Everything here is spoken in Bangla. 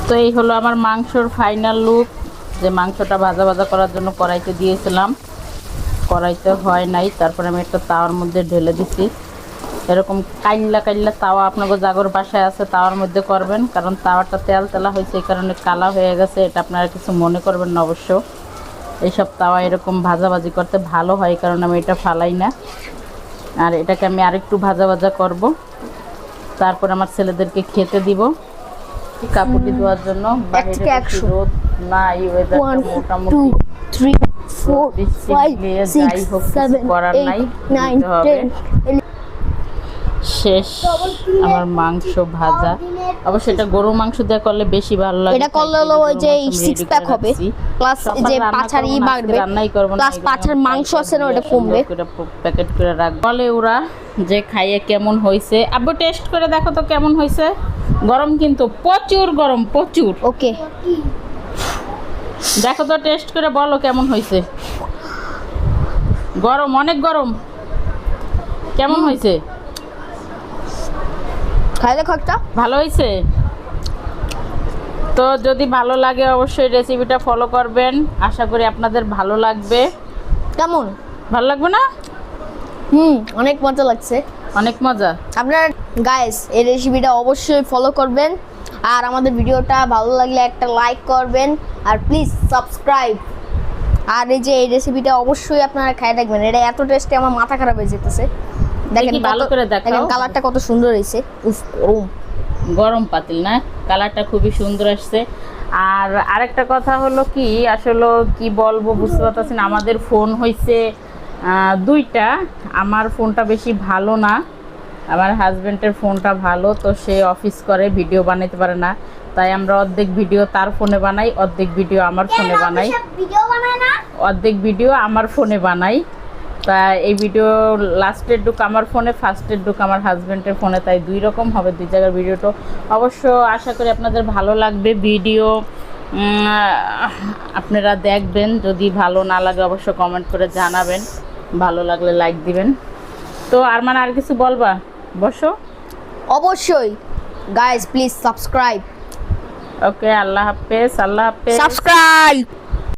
তো এই হলো আমার মাংসর ফাইনাল লুক। যে মাংসটা ভাজা ভাজা করার জন্য কড়াইতে দিয়েছিলাম, কড়াইতে হয় নাই, তারপরে আমি একটা তাওয়ার মধ্যে ঢেলে দিছি। এরকম কাইল্লা কাইল্লা তাওয়া আপনাকে জাগর বাসায় আছে তাওয়ার মধ্যে করবেন, কারণ তাওয়াটা তেল তেলা হয়েছে এই কারণে কালা হয়ে গেছে। এটা আপনারা কিছু মনে করবেন না অবশ্য। এইসব তাওয়া এরকম ভাজাভাজি করতে ভালো হয়, কারণ আমি এটা ফালাই না। আর এটাকে আমি আরেকটু ভাজা ভাজা করব, তারপর আমার ছেলেদেরকে খেতে দিব। কাপড়টি ধোয়ার জন্য বাইরে বেশি রোদ নাই, ওয়েদারটা মোটামুটি 3 4 5 যাই হোক 6 কিছু 7 করার নাই, 8 9 10 শেষ আমার মাংস ভাজা। অবশ্যই এটা গরু মাংস দিয়ে করলে বেশি ভালো লাগে। এটা করলে হলো ওই যে 6 প্যাক হবে, প্লাস যে পাছারি বাড়বে, রান্নাই করব না, প্লাস পাছার মাংস আছে না ওটা কমবে। প্যাকেট করে রাখবো। বলে ওরা যে খাইয়ে কেমন হয়েছে, আব্বু টেস্ট করে দেখো তো কেমন হয়েছে। গরম কিন্তু প্রচুর গরম, প্রচুর। ওকে, দেখো তো টেস্ট করে বলো কেমন হয়েছে। গরম, অনেক গরম। কেমন হয়েছে? খাই দেখো একটা। ভালো হয়েছে। তো যদি ভালো লাগে অবশ্যই রেসিপিটা ফলো করবেন, আশা করি আপনাদের ভালো লাগবে। কেমন ভালো লাগবে না? অনেক মজা লাগছে, অনেক মজা। আপনারা গাইস এই রেসিপিটা অবশ্যই ফলো করবেন, আর আমাদের ভিডিওটা ভালো লাগলে একটা লাইক করবেন, আর প্লিজ সাবস্ক্রাইব। আর এই যে এই রেসিপিটা অবশ্যই আপনারা খাই দেখবেন, এটা এত টেস্টি আমার মাথা খারাপ হয়ে যেতেছে। দেখেন ভালো করে দেখাও, দেখেন কালারটা কত সুন্দর হয়েছে। উফ, গরম গরম পাতিল না, কালারটা খুবই সুন্দর আসছে। আর আরেকটা কথা হলো কি, আসলে কি বলবো বুঝতে পারতেছি না। আমাদের ফোন হয়েছে দুইটা। আমার ফোনটা বেশি ভালো না, আমার হাজব্যান্ডের ফোনটা ভালো। তো সে অফিস করে, ভিডিও বানাইতে পারে না, তাই আমরা অর্ধেক ভিডিও তার ফোনে বানাই, অর্ধেক ভিডিও আমার ফোনে বানাই, অর্ধেক ভিডিও আমার ফোনে বানাই। তা এই ভিডিও লাস্টের ডুক আমার ফোনে, ফার্স্টের ডুক আমার হাজব্যান্ডের ফোনে, তাই দুই রকম হবে, দুই জায়গার ভিডিওটা। অবশ্য আশা করি আপনাদের ভালো লাগবে ভিডিও, আপনারা দেখবেন। যদি ভালো না লাগে অবশ্য কমেন্ট করে জানাবেন, ভালো লাগলে লাইক দিবেন। তো আর মানে আর কিছু বলবা? বসো। অবশ্যই গাইস প্লিজ সাবস্ক্রাইব। ওকে, আল্লাহ হাফেজ, আল্লাহ হাফেজ। সাবস্ক্রাইব।